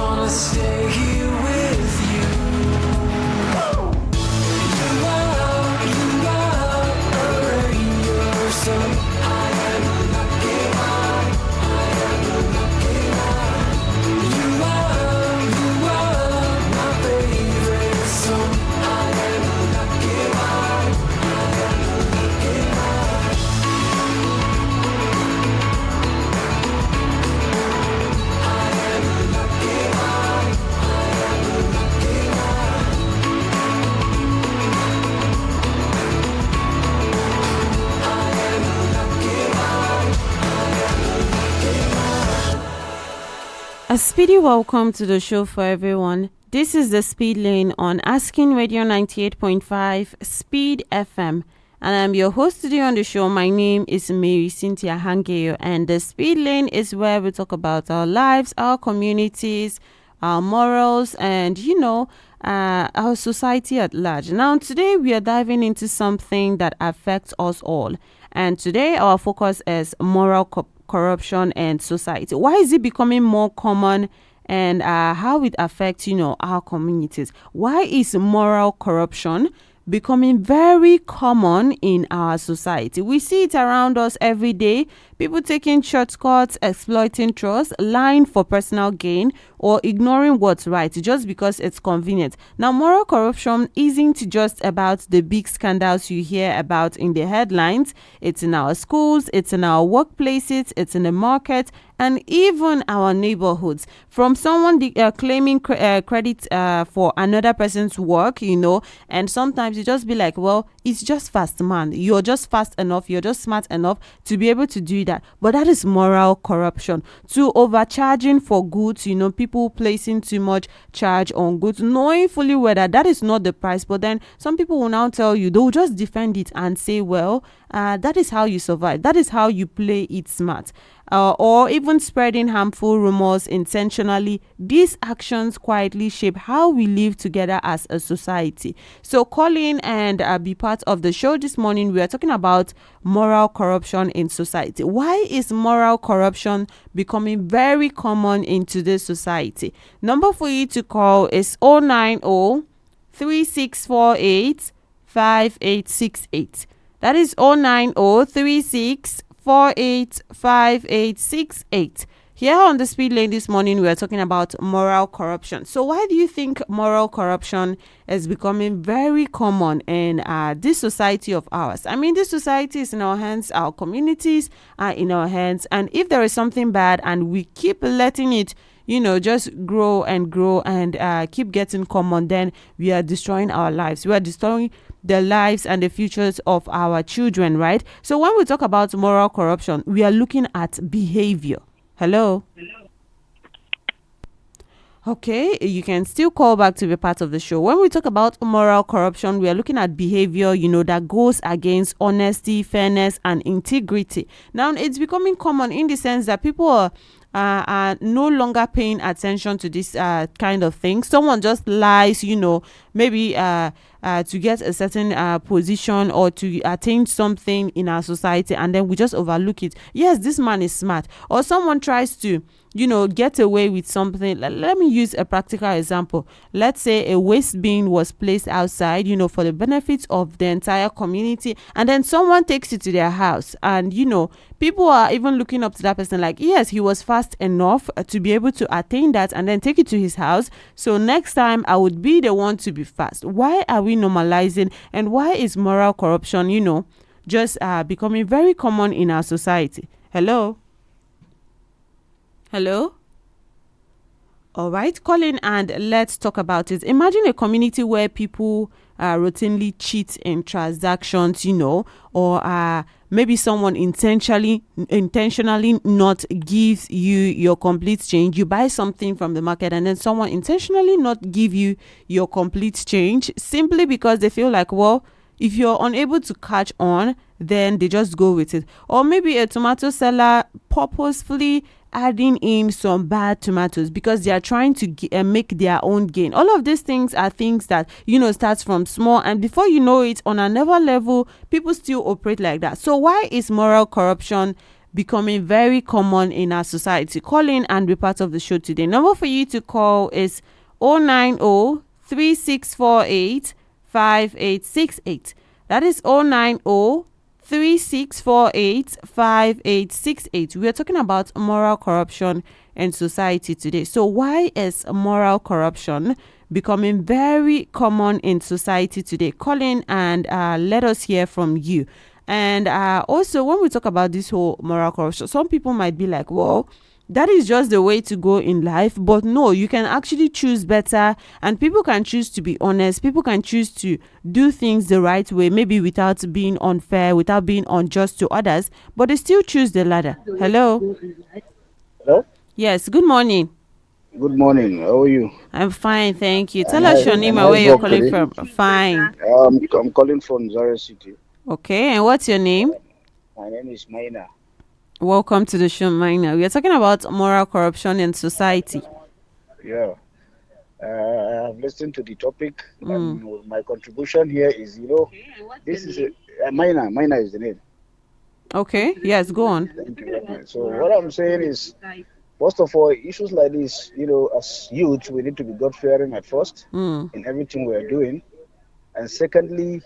wanna stay here with you. You are a ranger, so I am a lucky one. I am a lucky one. You are my favorite song. I am a lucky one. I am a lucky one. I am a lucky one. I am a lucky one. I am a lucky one. I am a lucky one. A speedy welcome to the show for everyone. This is the Speed Lane on Asking Radio 98.5 Speed FM. And I'm your host today on the show. My name is Marysyntia Hangeior, and the Speed Lane is where we talk about our lives, our communities, our morals, and our society at large. Now, today we are diving into something that affects us all, and today our focus is moral corruption and society. Why is it becoming more common, and how it affects our communities? Why is moral corruption becoming very common in our society? We see it around us every day. People taking shortcuts, exploiting trust, lying for personal gain, or ignoring what's right just because it's convenient. Now, moral corruption isn't just about the big scandals you hear about in the headlines. It's in our schools, it's in our workplaces, it's in the market, and even our neighborhoods. From someone claiming credit for another person's work, and sometimes you just be like, well, it's just fast, man. You're just fast enough. You're just smart enough to be able to do that. But that is moral corruption. To overcharging for goods, people placing too much charge on goods, knowing fully well that is not the price. But then some people will now tell you, they'll just defend it and say, well, that is how you survive. That is how you play it smart. Or even spreading harmful rumors intentionally. These actions quietly shape how we live together as a society. So call in and be part of the show this morning. We are talking about moral corruption in society. Why is moral corruption becoming very common in today's society? Number for you to call is 090 3648 5868. That is 09036485868. Here on the Speed Lane this morning, we are talking about moral corruption. So why do you think moral corruption is becoming very common in this society of ours? I mean, this society is in our hands, our communities are in our hands. And if there is something bad and we keep letting it just grow and grow and keep getting common, then we are destroying our lives. We are destroying the lives and the futures of our children, right? So when we talk about moral corruption, we are looking at behavior. Hello? Okay, you can still call back to be part of the show. When we talk about moral corruption, we are looking at behavior, that goes against honesty, fairness, and integrity. Now, it's becoming common in the sense that people are no longer paying attention to this kind of thing. Someone just lies, maybe to get a certain position or to attain something in our society, and then we just overlook it. Yes, this man is smart. Or someone tries to get away with something. Let me use a practical example. Let's say a waste bin was placed outside, for the benefit of the entire community, and then someone takes it to their house, and people are even looking up to that person like, yes, he was fast enough to be able to attain that and then take it to his house. So next time I would be the one to be fast. Why are we normalizing, and why is moral corruption, just becoming very common in our society? Hello? Hello? All right, call in and let's talk about it. Imagine a community where people routinely cheat in transactions, or maybe someone intentionally not gives you your complete change. You buy something from the market and then someone intentionally not give you your complete change simply because they feel like, well, if you're unable to catch on, then they just go with it. Or maybe a tomato seller purposefully adding in some bad tomatoes because they are trying to make their own gain. All of these things are things that starts from small, and before you know it, on another level, people still operate like that. So why is moral corruption becoming very common in our society. Call in and be part of the show today. Number for you to call is 090-3648-5868. That is 090-3648-5868. We are talking about moral corruption in society today. So why is moral corruption becoming very common in society today? Call in and let us hear from you. And also, when we talk about this whole moral corruption, some people might be like, well, that is just the way to go in life. But no, you can actually choose better, and people can choose to be honest. People can choose to do things the right way, maybe without being unfair, without being unjust to others, but they still choose the latter. Hello? Hello? Yes, good morning. Good morning. How are you? I'm fine, thank you. Tell us your name and nice where you're work calling today. from. Fine. I'm calling from Zara City. Okay, and what's your name? My name is Maina. Welcome to the show, Minor. We are talking about moral corruption in society. Yeah. I've listened to the topic. And my contribution here is, this is Maina. Maina is the name. Okay, yes, go on. Thank you very much. So what I'm saying is, first of all, issues like this, as youth, we need to be God-fearing at first in everything we're doing. And secondly,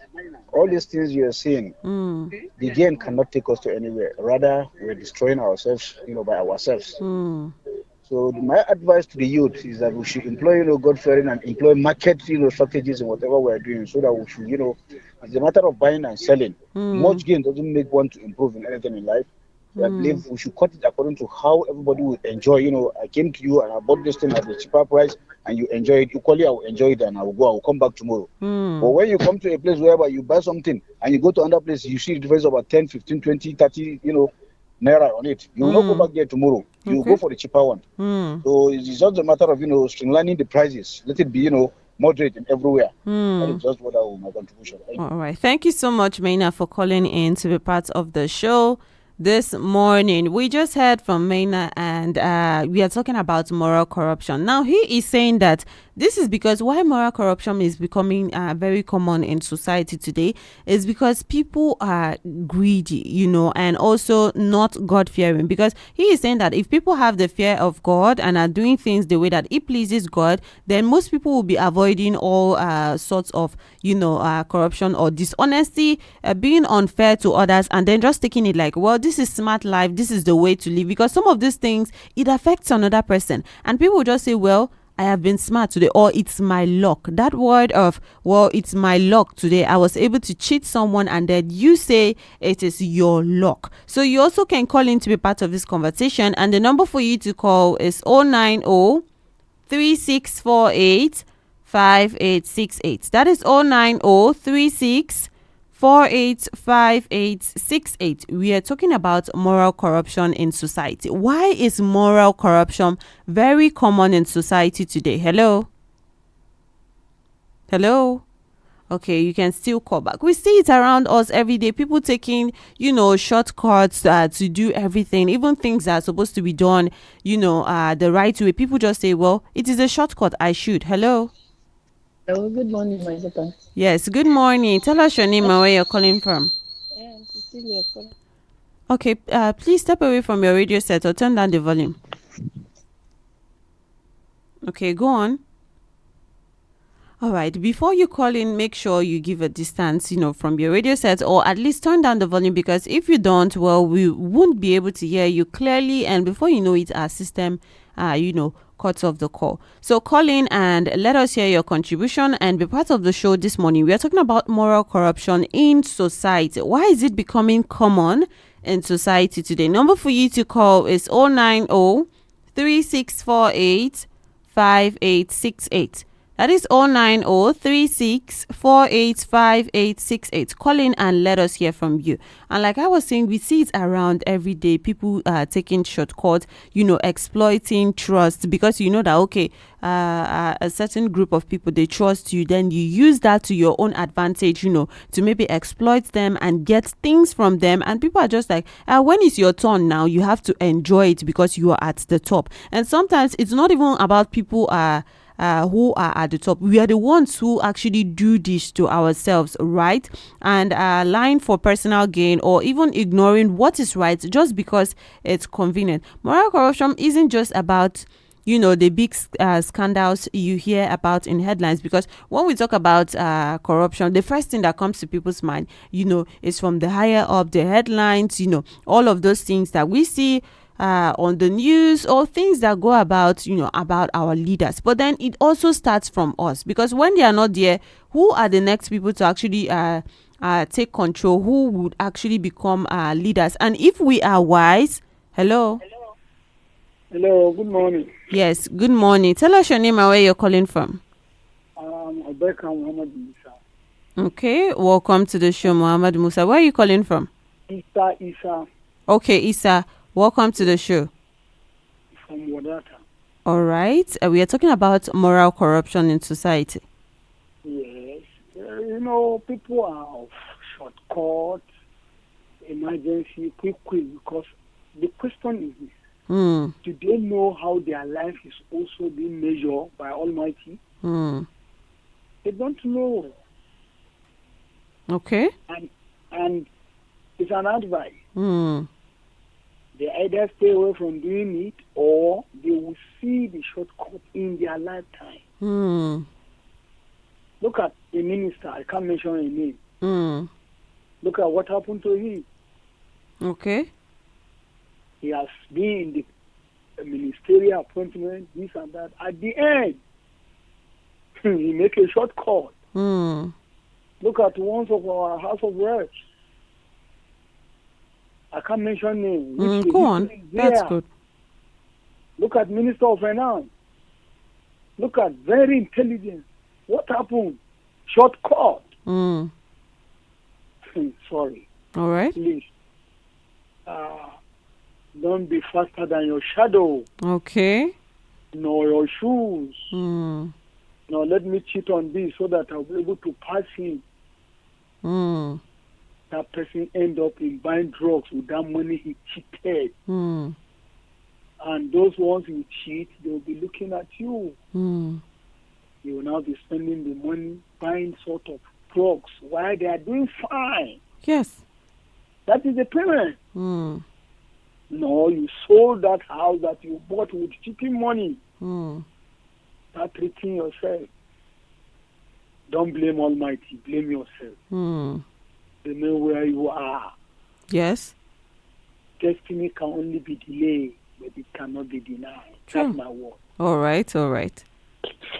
all these things you're seeing, the game cannot take us to anywhere. Rather, we're destroying ourselves, by ourselves. So my advice to the youth is that we should employ, God-fearing and employ market, strategies in whatever we're doing, so that we should, it's a matter of buying and selling. Much gain doesn't make one to improve in anything in life. I believe we should cut it according to how everybody will enjoy. I came to you and I bought this thing at a cheaper price and you enjoy it. Equally, I will enjoy it and I will come back tomorrow. But when you come to a place where you buy something and you go to another place, you see the difference of about 10, 15, 20, 30, naira on it. You will not go back there tomorrow. You will go for the cheaper one. So it's just a matter of, streamlining the prices. Let it be, moderate in everywhere. That is just what my contribution. All right. Thank you so much, Maina, for calling in to be part of the show this morning. We just heard from Maina, and we are talking about moral corruption. Now, he is saying that this is because why moral corruption is becoming very common in society today is because people are greedy, and also not God-fearing. Because he is saying that if people have the fear of God and are doing things the way that it pleases God, then most people will be avoiding all sorts of, corruption or dishonesty, being unfair to others, and then just taking it like, well, this is smart life, this is the way to live. Because some of these things, it affects another person, and people will just say, well, I have been smart today, or it's my luck. That word of, well, it's my luck today, I was able to cheat someone, and then you say it is your luck. So you also can call in to be part of this conversation, and the number for you to call is 090-3648-5868. That is 090-3648-5868. We are talking about moral corruption in society. Why is moral corruption very common in society today? Hello? Okay, you can still call back. We see it around us every day. People taking, shortcuts to do everything, even things that are supposed to be done, the right way. People just say, well, it is a shortcut, I should. Hello? Hello, good morning, my husband. Yes, good morning. Tell us your name and where you're calling from. I'm Cecilia. Okay, please step away from your radio set or turn down the volume. Okay, go on. All right, before you call in, make sure you give a distance, from your radio set, or at least turn down the volume, because if you don't, well, we won't be able to hear you clearly, and before you know it, our system, cuts off the call. So call in and let us hear your contribution and be part of the show this morning. We are talking about moral corruption in society. Why is it becoming common in society today? Number for you to call is 090-3648-5868. That is 090-3648-5868. Call in and let us hear from you. And like I was saying, we see it around every day. People taking shortcuts, exploiting trust, because that, okay, a certain group of people, they trust you. Then you use that to your own advantage, to maybe exploit them and get things from them. And people are just like, when it's your turn now, you have to enjoy it because you are at the top. And sometimes it's not even about people who are at the top. We are the ones who actually do this to ourselves, right? And lying for personal gain or even ignoring what is right just because it's convenient. Moral corruption isn't just about the big scandals you hear about in headlines, because when we talk about corruption, the first thing that comes to people's mind is from the higher up, the headlines, all of those things that we see on the news, or things that go about about our leaders. But then it also starts from us, because when they are not there, who are the next people to actually take control? Who would actually become leaders? And if we are wise, hello. Hello, good morning. Yes, good morning. Tell us your name and where you're calling from. Abeka Muhammad Musa. Okay, welcome to the show, Muhammad Musa. Where are you calling from? Isa Okay, Isa, welcome to the show. from Wadata. All right, we are talking about moral corruption in society. Yes. People are shortcut, emergency, quick, because the question is this. Do they know how their life is also being measured by Almighty? They don't know. Okay. And it's an advice. They either stay away from doing it, or they will see the shortcut in their lifetime. Look at a minister. I can't mention a name. Look at what happened to him. Okay. He has been in the ministerial appointment, this and that. At the end, he make a shortcut. Look at one of our House of Reps. I can't mention names. Go on. That's good. Look at Minister of Finance. Look at very intelligent. What happened? Shortcut. Sorry. All right. Please. Don't be faster than your shadow. Okay. Nor your shoes. Now let me cheat on this so that I'll be able to pass him. That person end up in buying drugs with that money he cheated. And those ones you cheat, they'll be looking at you. You will now be spending the money buying sort of drugs while they are doing fine. Yes. That is the payment. No, you sold that house that you bought with cheating money. Start treating yourself. Don't blame Almighty. Blame yourself. Remain where you are. Yes. Destiny can only be delayed, but it cannot be denied. True. That's my word. All right.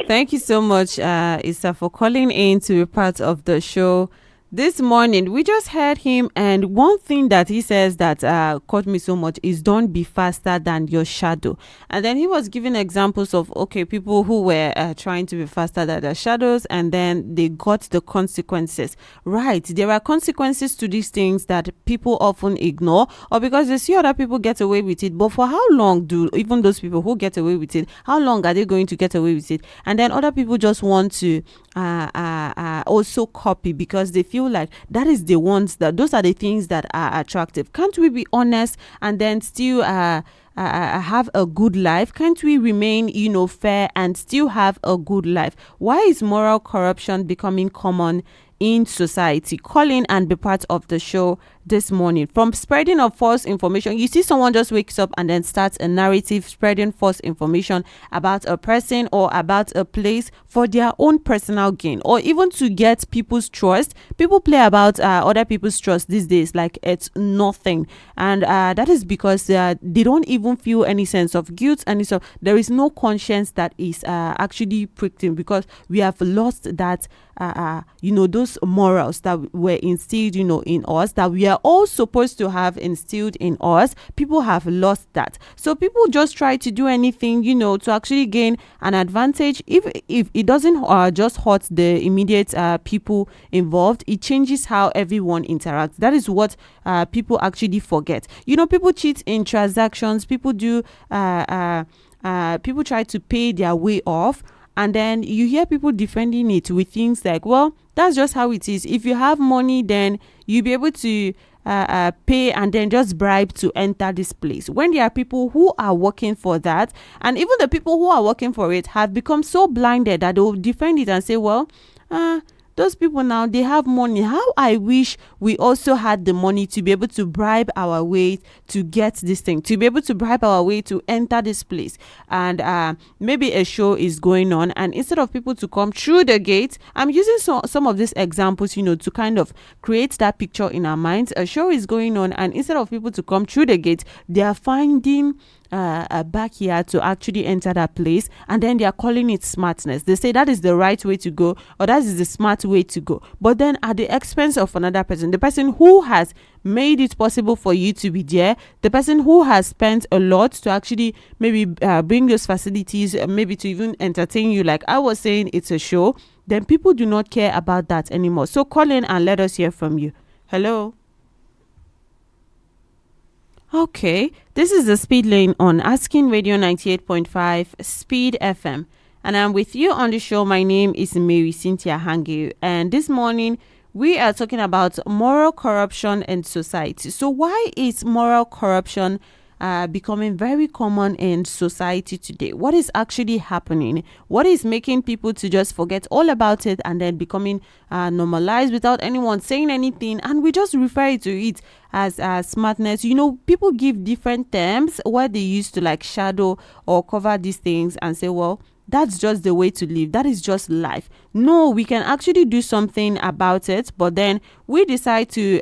Thank you so much, Issa, for calling in to be part of the show this morning. We just heard him, and one thing that he says that caught me so much is don't be faster than your shadow. And then he was giving examples of people who were trying to be faster than their shadows, and then they got the consequences. Right, there are consequences to these things that people often ignore, or because they see other people get away with it. But for how long do even those people who get away with it, how long are they going to get away with it? And then other people just want to also copy, because they feel like that is the ones that those are the things that are attractive. Can't we be honest and then still have a good life? Can't we remain fair and still have a good life? Why is moral corruption becoming common in society? Call in and be part of the show this morning. From spreading of false information, you see someone just wakes up and then starts a narrative spreading false information about a person or about a place for their own personal gain, or even to get people's trust. People play about other people's trust these days like it's nothing, and that is because they don't even feel any sense of guilt, and so there is no conscience that is actually pricked in, because we have lost that those morals that were instilled in us, that we are all supposed to have instilled in us. People have lost that, so people just try to do anything to actually gain an advantage. If it doesn't just hurt the immediate people involved, it changes how everyone interacts. That is what people actually forget. People cheat in transactions. People do people try to pay their way off. And then you hear people defending it with things like, well, that's just how it is. If you have money, then you'll be able to pay and then just bribe to enter this place, when there are people who are working for that, and even the people who are working for it have become so blinded that they will defend it and say, well, those people now, they have money. How I wish we also had the money to be able to bribe our way to get this thing, to be able to bribe our way to enter this place. And maybe a show is going on, and instead of people to come through the gate, I'm using some of these examples, to kind of create that picture in our minds. A show is going on, and instead of people to come through the gate, they are finding a backyard to actually enter that place, and then they are calling it smartness. They say that is the right way to go, or that is the smart way to go, but then at the expense of another person, the person who has made it possible for you to be there, the person who has spent a lot to actually maybe bring those facilities, maybe to even entertain you. Like I was saying, it's a show. Then people do not care about that anymore. So call in and let us hear from you. Hello. Okay, this is the Speed Lane on Asking Radio 98.5 Speed FM, and I'm with you on the show. My name is Marysyntia Hangeior, and this morning we are talking about moral corruption in society. So why is moral corruption becoming very common in society today? What is actually happening? What is making people to just forget all about it and then becoming normalized without anyone saying anything, and we just refer to it as smartness? People give different terms where they used to like shadow or cover these things and say, well, that's just the way to live. That is just life. No, we can actually do something about it, but then we decide to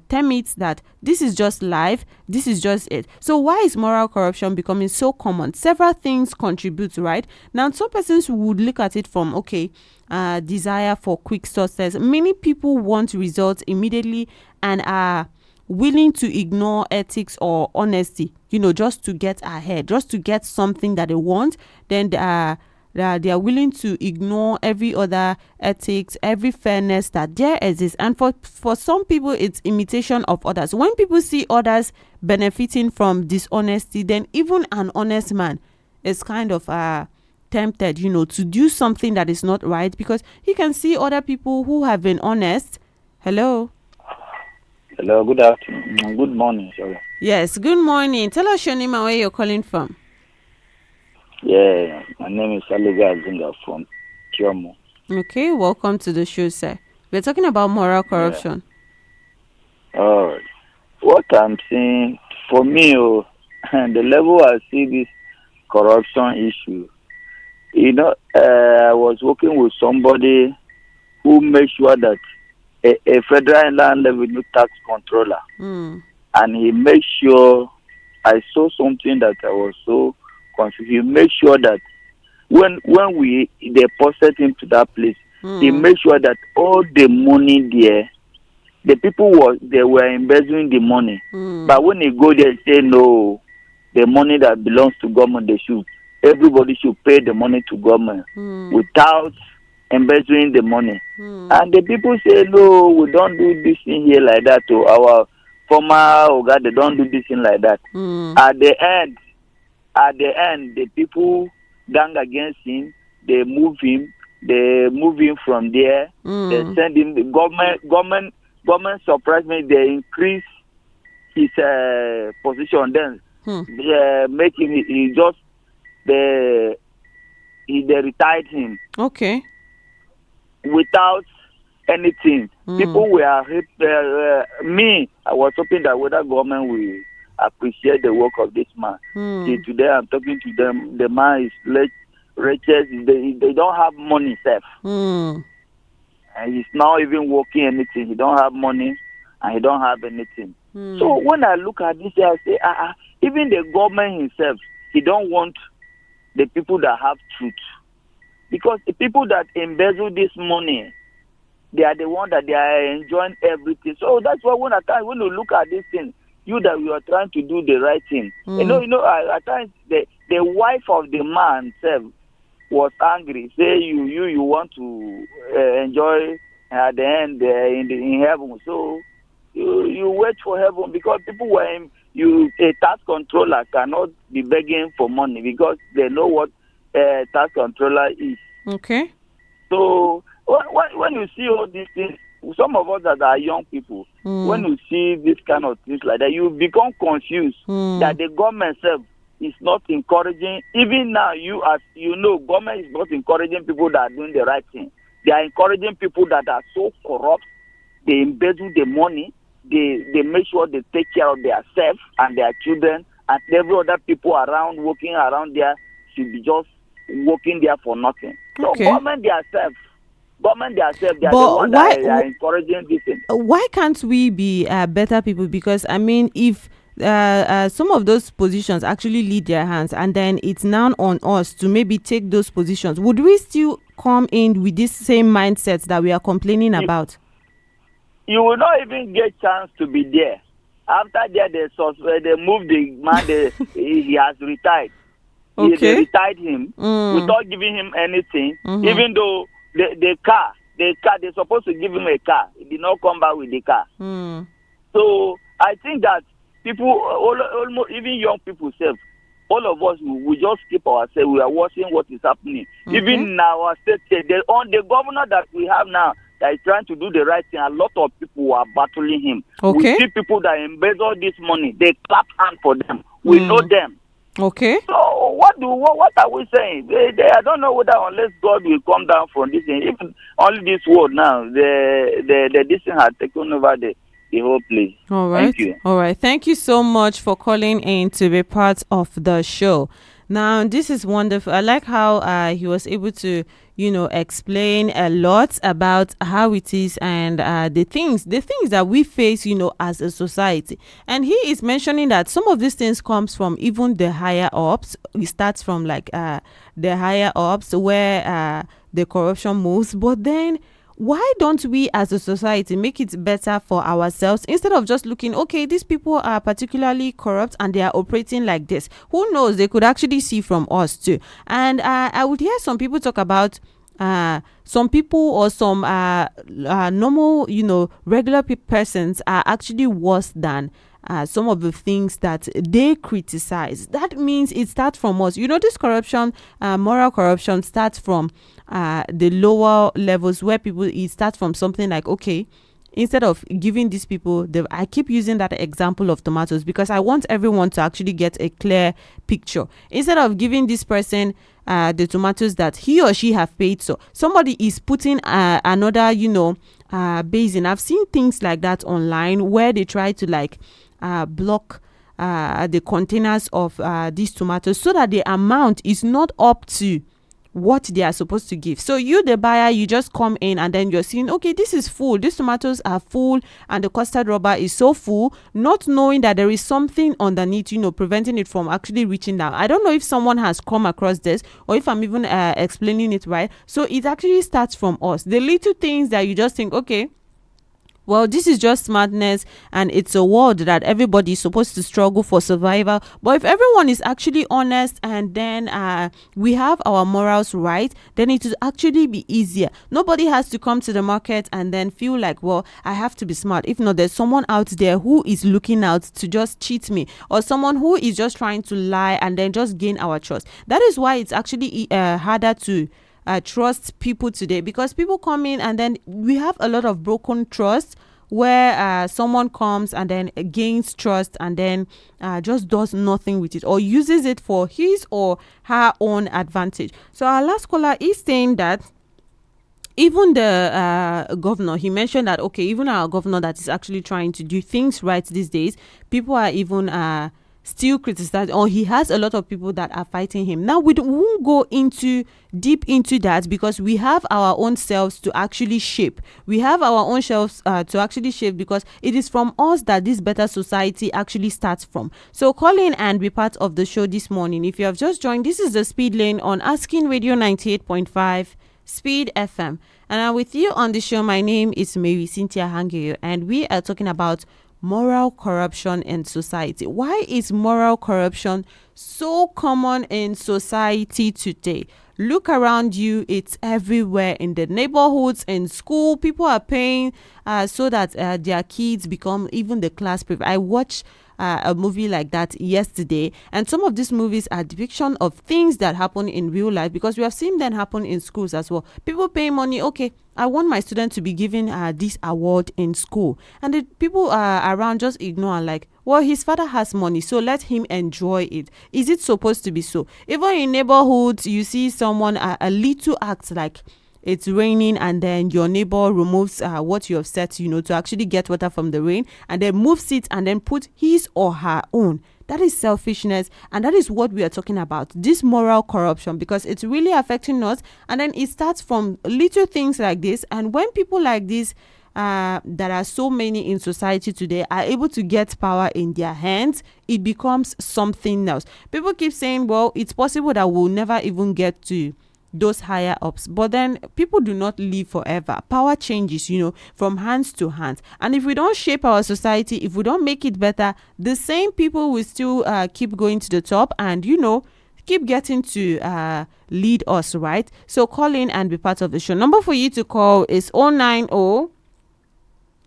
term it that this is just life. This is just it. So why is moral corruption becoming so common? Several things contribute, right? Now, some persons would look at it from, desire for quick success. Many people want results immediately and are willing to ignore ethics or honesty, just to get ahead, just to get something that they want. Then they are willing to ignore every other ethics, every fairness that there exists. And for some people, it's imitation of others. When people see others benefiting from dishonesty, then even an honest man is kind of tempted, to do something that is not right, because he can see other people who have been honest. Hello. Hello, good afternoon. Good morning, sorry. Yes, good morning. Tell us your name and where you're calling from. Yeah, my name is Aliga Zinga from Kiomo. Okay, welcome to the show, sir. We're talking about moral corruption. Yeah. What I'm seeing, for me, the level I see this corruption issue, I was working with somebody who made sure that a federal land revenue tax controller, and he made sure, I saw something that I was so confused. He made sure that when we deposit him to that place, he made sure that all the money there, the people were embezzling the money. But when they go there, say no, the money that belongs to government, everybody should pay the money to government without embezzling the money. And the people say, no, we don't do this thing here like that. To our former Oga, they don't do this thing like that. At the end, the people gang against him. They move him from there. They send him. The government surprised me. They increase his position. Then making they retired him. Okay. Without anything. People were me. I was hoping that whether government will appreciate the work of this man. See, today I'm talking to them. The man is wretched. They don't have money, self. And he's not even working anything. He don't have money, and he don't have anything. So when I look at this, I say, even the government himself, he don't want the people that have truth. Because the people that embezzle this money, they are the ones that they are enjoying everything. So that's why when you look at this thing, you are trying to do the right thing. At times the wife of the man self was angry. Say you want to enjoy at the end in heaven. So you wait for heaven, because people were a tax controller cannot be begging for money because they know what tax controller is. Okay. So when you see all these things, some of us that are young people, when you see this kind of things like that, you become confused that the government itself is not encouraging. Even now, as you know, government is not encouraging people that are doing the right thing. They are encouraging people that are so corrupt. They embezzle the money. They make sure they take care of themselves and their children, and every other people around, working around there, should be just working there for nothing. Okay. So government themselves, they are the But one that are encouraging this thing. why can't we be better people? Because I mean, if some of those positions actually lead their hands, and then it's now on us to maybe take those positions, would we still come in with this same mindset that we are complaining about? You will not even get chance to be there. After that, they move the man. He has retired. Okay. They retired him without giving him anything. Even though the car, they're supposed to give him a car. He did not come back with the car. So I think that people, almost even young people, all of us, we just keep ourselves. We are watching what is happening. Even in our state, the governor that we have now that is trying to do the right thing, a lot of people are battling him. Okay. We see people that embezzle this money. They clap hand for them. We know them. Okay. So what are we saying? I don't know whether unless God will come down from this thing. Even only this world now, this thing has taken over the whole place. All right. Thank you. All right. Thank you so much for calling in to be part of the show. Now, this is wonderful. I like how he was able to, explain a lot about how it is and the things that we face, as a society. And he is mentioning that some of these things comes from even the higher ups. It starts from like the higher ups where the corruption moves. But then, why don't we as a society make it better for ourselves instead of just looking, okay, these people are particularly corrupt and they are operating like this? Who knows? They could actually see from us too. And I would hear some people talk about some people or some normal, regular persons are actually worse than some of the things that they criticize. That means it starts from us. This corruption, moral corruption starts from the lower levels where it starts from something like, okay, instead of giving these people, I keep using that example of tomatoes because I want everyone to actually get a clear picture. Instead of giving this person the tomatoes that he or she have paid, so somebody is putting another, basin. I've seen things like that online where they try to block the containers of these tomatoes so that the amount is not up to what they are supposed to give. So you, the buyer, you just come in and then you're seeing, okay, this is full, these tomatoes are full and the custard rubber is so full, not knowing that there is something underneath, preventing it from actually reaching down. I don't know if someone has come across this or if I'm even explaining it right. So it actually starts from us, the little things that you just think, okay, well, this is just smartness and it's a world that everybody is supposed to struggle for survival. But if everyone is actually honest and then we have our morals right, then it will actually be easier. Nobody has to come to the market and then feel like, well, I have to be smart. If not, there's someone out there who is looking out to just cheat me, or someone who is just trying to lie and then just gain our trust. That is why it's actually harder to trust people today, because people come in and then we have a lot of broken trust where someone comes and then gains trust and then just does nothing with it or uses it for his or her own advantage. So our last caller is saying that even the governor, he mentioned that, okay, even our governor that is actually trying to do things right these days, people are even still criticized, or he has a lot of people that are fighting him. Now we won't go deep into that because we have our own selves to actually shape. We have our own selves to actually shape, because it is from us that this better society actually starts from. So call in and be part of the show this morning. If you have just joined, this is the Speed Lane on Asking Radio 98.5 Speed FM, and I'm with you on the show. My name is Marysyntia Hangeior, and we are talking about moral corruption in society. Why is moral corruption so common in society today? Look around you, it's everywhere, in the neighborhoods, in school. People are paying so that their kids become even the class prefect. I watch a movie like that yesterday, and some of these movies are depiction of things that happen in real life, because we have seen them happen in schools as well. People pay money, okay, I want my student to be given this award in school, and the people around just ignore and like, well, his father has money, so let him enjoy it. Is it supposed to be so? Even in neighborhoods, you see someone a little act like it's raining, and then your neighbor removes what you have set, to actually get water from the rain, and then moves it and then put his or her own. That is selfishness, and that is what we are talking about, this moral corruption, because it's really affecting us. And then it starts from little things like this, and when people like this that are so many in society today are able to get power in their hands, it becomes something else. People keep saying, well, it's possible that we'll never even get to those higher ups, but then people do not live forever. Power changes, from hands to hands, and if we don't shape our society, if we don't make it better, the same people will still keep going to the top, and keep getting to lead us, right? So call in and be part of the show. Number for you to call is 090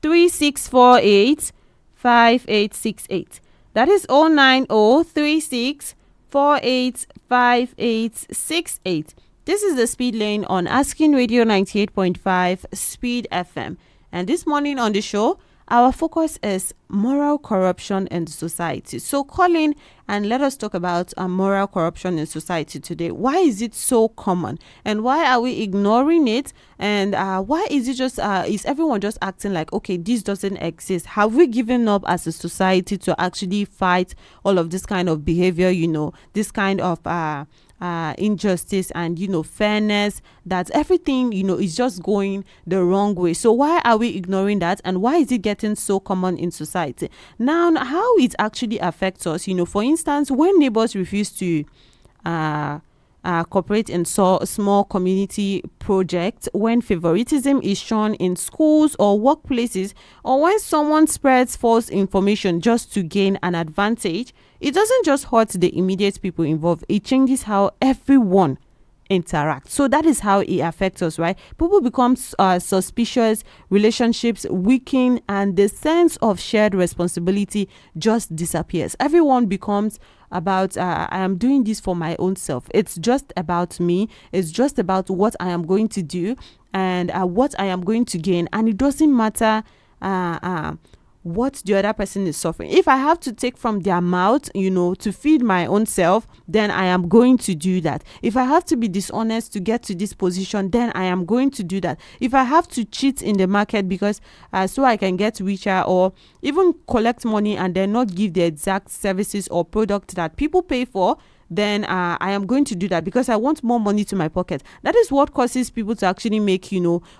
3648 5868. That is 090 3648 5868. This is the Speed Lane on Asking Radio 98.5 Speed FM. And this morning on the show, our focus is moral corruption in society. So call in and let us talk about moral corruption in society today. Why is it so common? And why are we ignoring it? And why is it just, is everyone just acting like, okay, this doesn't exist? Have we given up as a society to actually fight all of this kind of behavior, this kind of injustice and fairness, that everything is just going the wrong way? So why are we ignoring that, and why is it getting so common in society now? How it actually affects us, for instance, when neighbors refuse to cooperate in small community projects, when favoritism is shown in schools or workplaces, or when someone spreads false information just to gain an advantage, it doesn't just hurt the immediate people involved, it changes how everyone interacts. So that is how it affects us, right? People become suspicious, relationships weaken, and the sense of shared responsibility just disappears. Everyone becomes about I am doing this for my own self. It's just about me. It's just about what I am going to do and what I am going to gain, and it doesn't matter what the other person is suffering. If I have to take from their mouth, to feed my own self, then I am going to do that. If I have to be dishonest to get to this position, then I am going to do that. If I have to cheat in the market because so I can get richer, or even collect money and then not give the exact services or product that people pay for, then I am going to do that because I want more money to my pocket. That is what causes people to actually make,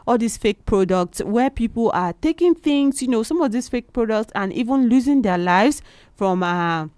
all these fake products where people are taking things, some of these fake products, and even losing their lives from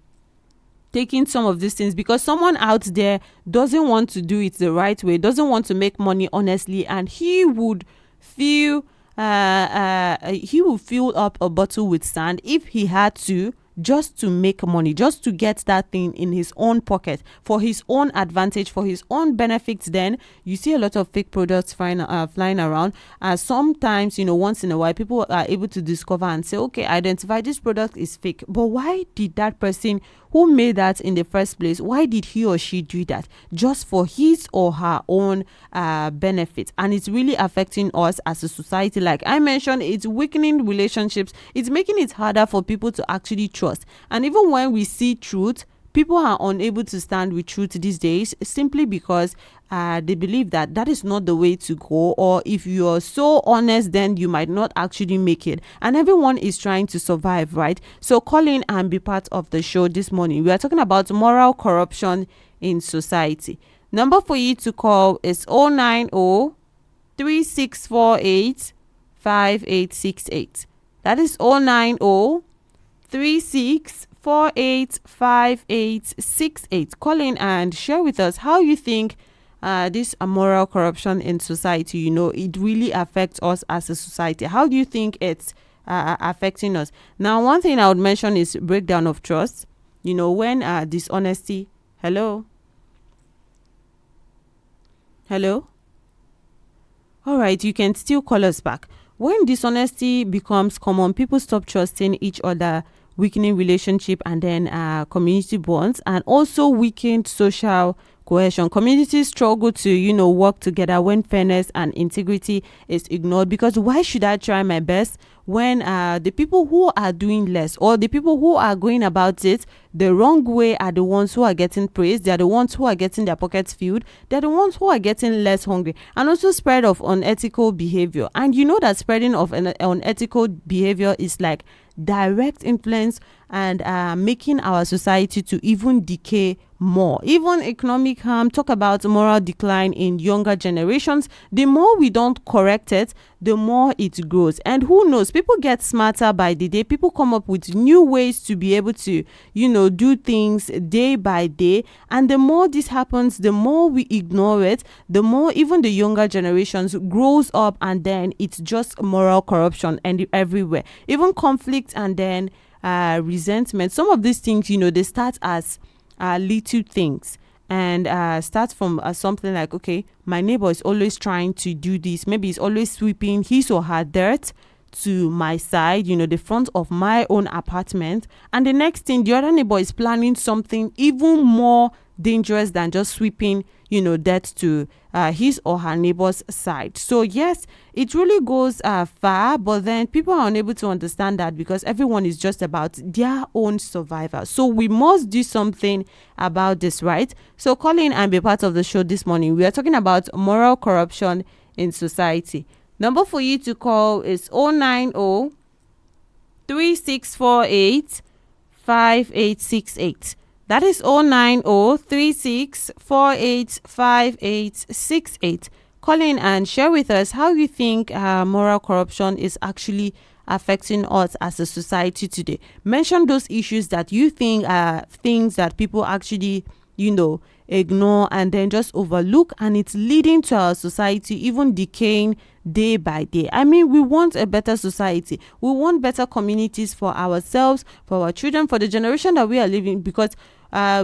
taking some of these things, because someone out there doesn't want to do it the right way, doesn't want to make money honestly, and he would fill up a bottle with sand if he had to, just to make money, just to get that thing in his own pocket for his own advantage, for his own benefits. Then you see a lot of fake products flying around. Sometimes, once in a while, people are able to discover and say, okay, identify this product is fake. But why did that person who made that in the first place, why did he or she do that? Just for his or her own benefit. And it's really affecting us as a society. Like I mentioned, it's weakening relationships. It's making it harder for people to actually trust. And even when we see truth, people are unable to stand with truth these days, simply because they believe that that is not the way to go, or if you are so honest, then you might not actually make it. And everyone is trying to survive, right? So call in and be part of the show this morning. We are talking about moral corruption in society. Number for you to call is 090 3648 5868. That is 090 3648 5868. Call in and share with us how you think this moral corruption in society, it really affects us as a society. How do you think it's affecting us? Now, one thing I would mention is breakdown of trust. When dishonesty. Hello. All right, you can still call us back. When dishonesty becomes common, people stop trusting each other weakening relationship and then community bonds, and also weakened social cohesion. Communities struggle to, work together when fairness and integrity is ignored, because why should I try my best when the people who are doing less, or the people who are going about it the wrong way, are the ones who are getting praised, they are the ones who are getting their pockets filled, they're the ones who are getting less hungry. And also spread of unethical behavior, and you know that spreading of unethical behavior is like direct influence and making our society to even decay more. Even economic harm, talk about moral decline in younger generations. The more we don't correct it, the more it grows. And who knows, people get smarter by the day. People come up with new ways to be able to, do things day by day. And the more this happens, the more we ignore it, the more even the younger generations grows up, and then it's just moral corruption and everywhere. Even conflict and then resentment. Some of these things, they start as little things, and start from something like, okay, my neighbor is always trying to do this. Maybe he's always sweeping his or her dirt to my side, the front of my own apartment. And the next thing, the other neighbor is planning something even more dangerous than just sweeping, dirt to his or her neighbor's side. So yes, it really goes far, but then people are unable to understand that, because everyone is just about their own survival. So we must do something about this, right? So call in and be part of the show this morning. We are talking about moral corruption in society. Number for you to call is 090 3648 5868. That is 090-3648-5868. Call in and share with us how you think moral corruption is actually affecting us as a society today. Mention those issues that you think are things that people actually, ignore and then just overlook, and it's leading to our society even decaying day by day. I mean, we want a better society. We want better communities for ourselves, for our children, for the generation that we are living, because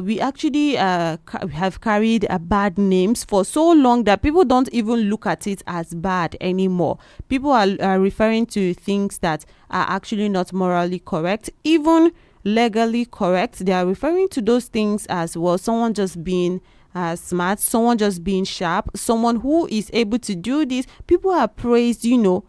we actually have carried bad names for so long that people don't even look at it as bad anymore. People are referring to things that are actually not morally correct, even legally correct. They are referring to those things as, well, someone just being smart, someone just being sharp, someone who is able to do this. People are praised,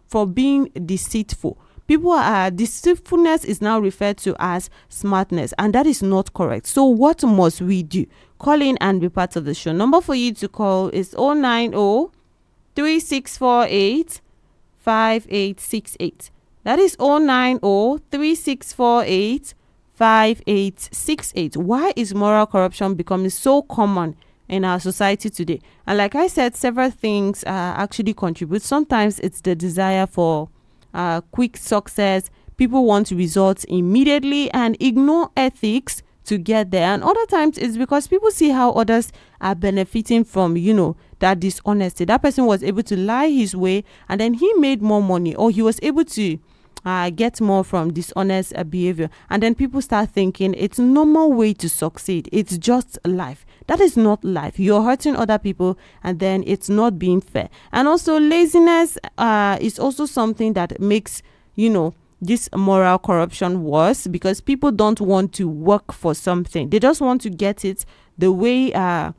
for being deceitful. Deceitfulness is now referred to as smartness, and that is not correct. So what must we do? Call in and be part of the show. Number for you to call is 090-3648-5868. That is 090-3648-5868. Why is moral corruption becoming so common in our society today? And like I said, several things actually contribute. Sometimes it's the desire for quick success. People want results immediately and ignore ethics to get there. And other times it's because people see how others are benefiting from, that dishonesty. That person was able to lie his way, and then he made more money, or he was able to get more from dishonest behavior. And then people start thinking it's a normal way to succeed. It's just life. That is not life. You're hurting other people, and then it's not being fair. And also laziness is also something that makes, this moral corruption worse, because people don't want to work for something. They just want to get it the way, the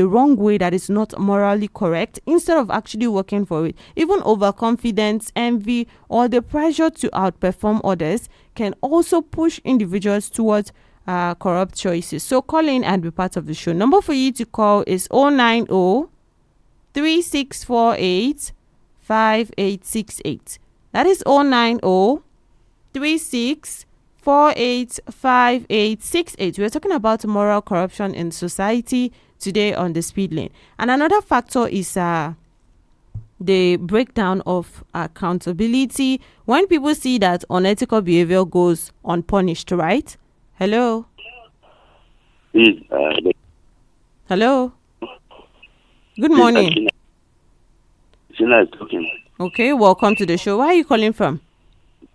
wrong way that is not morally correct, instead of actually working for it. Even overconfidence, envy, or the pressure to outperform others can also push individuals towards corrupt choices. So call in and be part of the show. Number for you to call is 090-3648-5868. That is 090-3648-5868. We're talking about moral corruption in society today on the Speed Lane. And another factor is the breakdown of accountability. When people see that unethical behavior goes unpunished, right? Hello? Hello? Good morning. Sheila is talking. Okay, welcome to the show. Where are you calling from?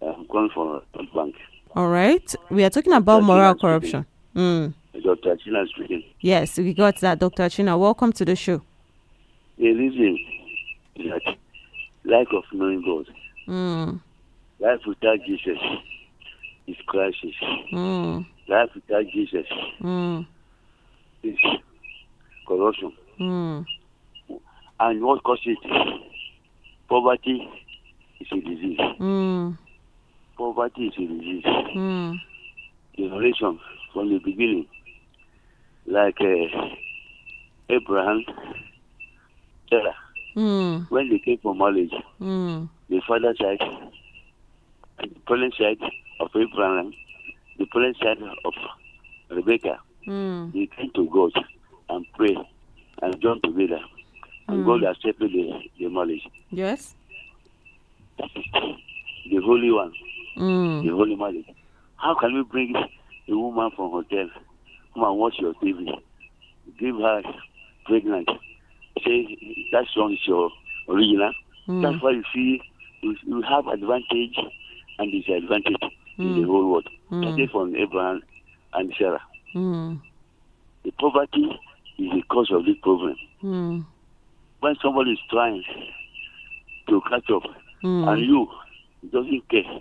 I'm calling from a bank. All right. We are talking about moral corruption. Dr. China speaking. Yes, we got that, Dr. China. Welcome to the show. The reason is that lack of knowing God. Life without Jesus is crisis. Mm. Life without Jesus Mm. is corruption. Mm. And what causes it? Poverty is a disease. Mm. Poverty is a disease. Mm. Generation from the beginning, like Abraham, Sarah, Mm. when they came for marriage, Mm. the father side, and the parent side of Abraham, the parent side of Rebecca, Mm. they came to God and pray and join together, and God accepted the marriage. Yes. That is the holy one, the Mm. holy marriage. How can we bring a woman from hotel come and watch your TV, give her pregnant, say that song is your original? That's Mm. why you see you have advantage and disadvantage in the whole world. That is from Abraham and Sarah. Mm. The poverty is the cause of this problem. Mm. When somebody is trying to catch up and you doesn't care,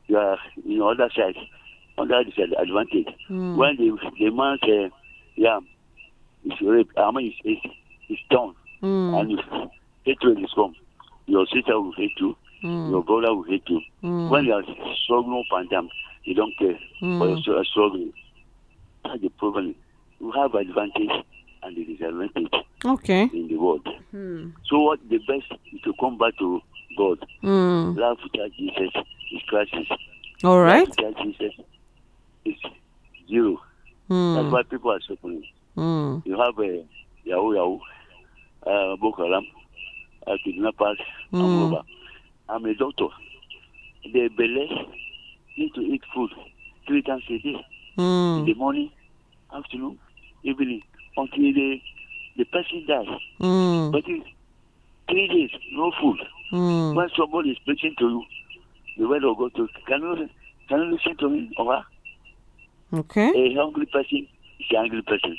you are in the other side, under disadvantage. When the man says, yeah, it's rape, I mean, it's done, and hatred is come. Your sister will hate you, your brother will hate you. When you are struggling up and down, you don't care, but you're struggling. That's the problem. You have advantage and the disadvantage Okay. in the world. So what the best is to come back to God. Life without Jesus is crisis. All right. Life without Jesus is zero. That's why people are suffering. You have a Yahoo, Boko Haram, kidnappers, and robber. I'm a doctor. The belly need to eat food 3 times a day. In the morning, afternoon, evening, until the person dies. But in 3 days, no food. When somebody is preaching to you, the word of God, can you listen to me? Or Okay. a hungry person is an angry person.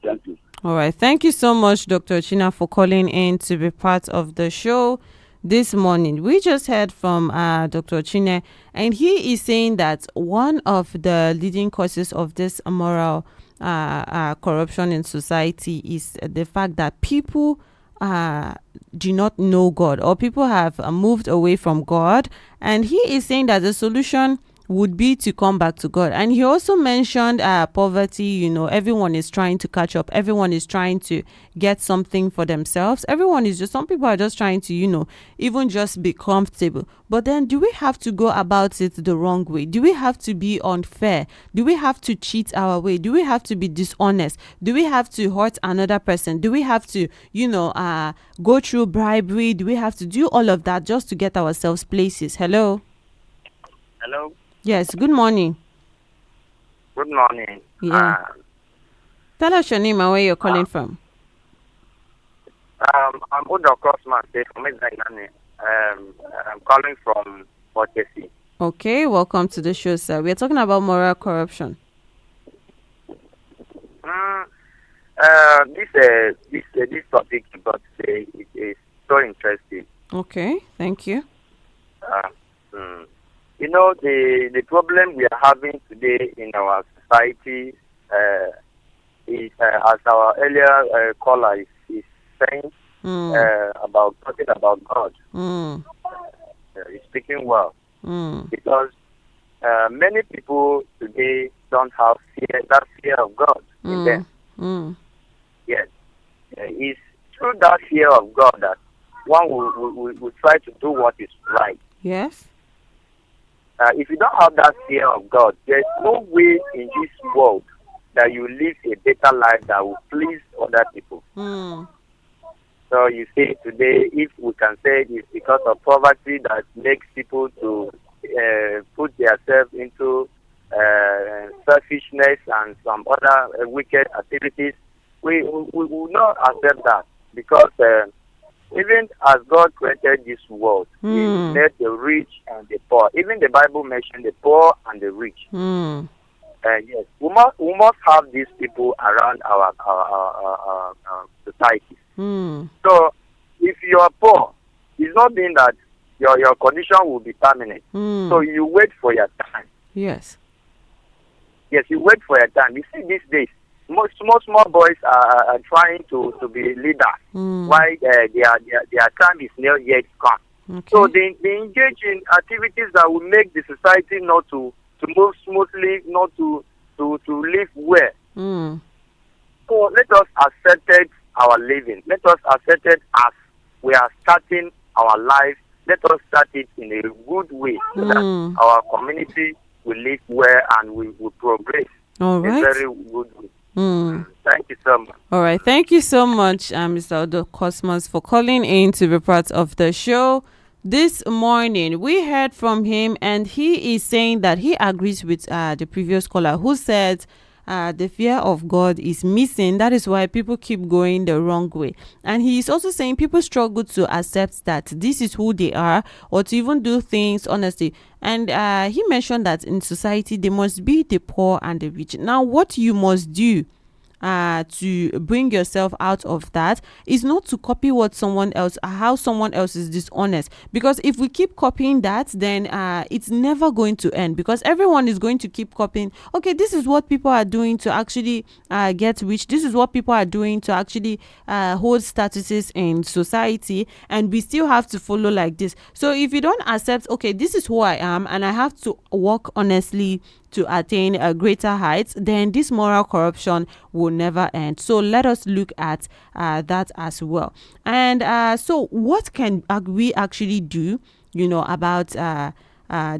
Thank you. All right. Thank you so much, Dr. China, for calling in to be part of the show this morning. We just heard from Dr. Chine, and he is saying that one of the leading causes of this moral corruption in society is the fact that people do not know God, or people have moved away from God. And he is saying that the solution would be to come back to God. And he also mentioned poverty. You know, everyone is trying to catch up. Everyone is trying to get something for themselves. Some people are just trying to, even just be comfortable. But then do we have to go about it the wrong way? Do we have to be unfair? Do we have to cheat our way? Do we have to be dishonest? Do we have to hurt another person? Do we have to, go through bribery? Do we have to do all of that just to get ourselves places? Hello? Hello. Yes, good morning. Good morning. Yeah. Tell us your name and where you're calling from. I'm Udo Crossman from Mezainane. I'm calling from Otesi. Okay, welcome to the show, sir. We're talking about moral corruption. This topic about today is so interesting. Okay, thank you. The problem we are having today in our society is, as our earlier caller is saying, about talking about God. He's speaking well. Because many people today don't have that fear of God in them. Yes. It's through that fear of God that one will try to do what is right. Yes. If you don't have that fear of God, there's no way in this world that you live a better life that will please other people. So you see today, if we can say it's because of poverty that makes people to put themselves into selfishness and some other wicked activities, we will not accept that, because even as God created this world, He made the rich and the poor. Even the Bible mentioned the poor and the rich. Yes, we must have these people around our society. So, if you are poor, it's not mean that your condition will be permanent. So you wait for your time. Yes. Yes, you wait for your time. You see, these days, most small boys are trying to be leaders, while their time is not yet come. Okay. So they engage in activities that will make the society not to move smoothly, not to live well. So let us accept our living. Let us accept it as we are starting our life. Let us start it in a good way so that our community will live well and we will progress All right. in a very good way. Thank you so much. All right. Thank you so much, Mr. Odo Cosmos, for calling in to be part of the show. This morning, we heard from him, and he is saying that he agrees with the previous caller who said the fear of God is missing. That is why people keep going the wrong way. And he is also saying people struggle to accept that this is who they are, or to even do things honestly. And he mentioned that in society, there must be the poor and the rich. Now, what you must do to bring yourself out of that is not to copy what someone else, how someone else is dishonest, because if we keep copying that, then it's never going to end, because everyone is going to keep copying. Okay, this is what people are doing to actually get rich. This is what people are doing to actually hold statuses in society, and we still have to follow like this. So if you don't accept, okay, this is who I am and I have to work honestly to attain greater heights, then this moral corruption will never end. So let us look at that as well. And so what can we actually do, about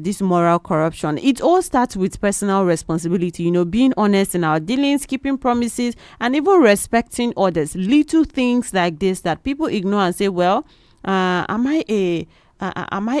this moral corruption? It all starts with personal responsibility, being honest in our dealings, keeping promises, and even respecting others. Little things like this that people ignore and say, well, am I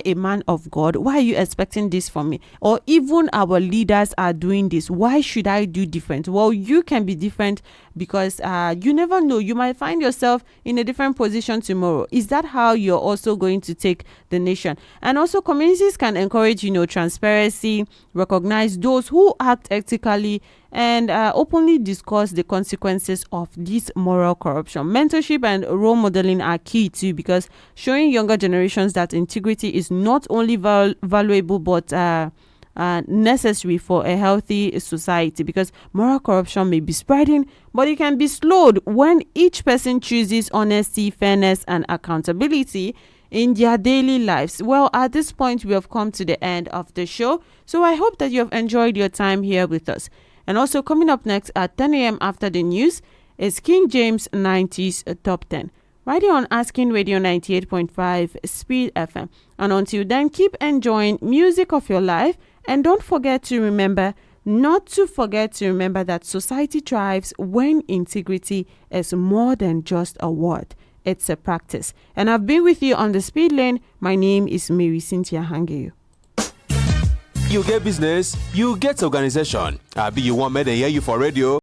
a man of God? Why are you expecting this from me? Or even our leaders are doing this. Why should I do different? Well, you can be different because you never know. You might find yourself in a different position tomorrow. Is that how you're also going to take the nation? And also, communities can encourage, transparency, recognize those who act ethically, and openly discuss the consequences of this moral corruption. Mentorship and role modeling are key too, because showing younger generations that integrity is not only valuable but necessary for a healthy society, because moral corruption may be spreading, but it can be slowed when each person chooses honesty, fairness, and accountability in their daily lives. Well, at this point, we have come to the end of the show, so I hope that you have enjoyed your time here with us. And also coming up next at 10 a.m. after the news is King James 90s Top 10. Right here on Asking Radio 98.5 Speed FM. And until then, keep enjoying music of your life. And don't forget to remember that society thrives when integrity is more than just a word. It's a practice. And I've been with you on the Speed Lane. My name is Marysyntia Hangeior. You get business, you get organization. You want me to hear you for radio.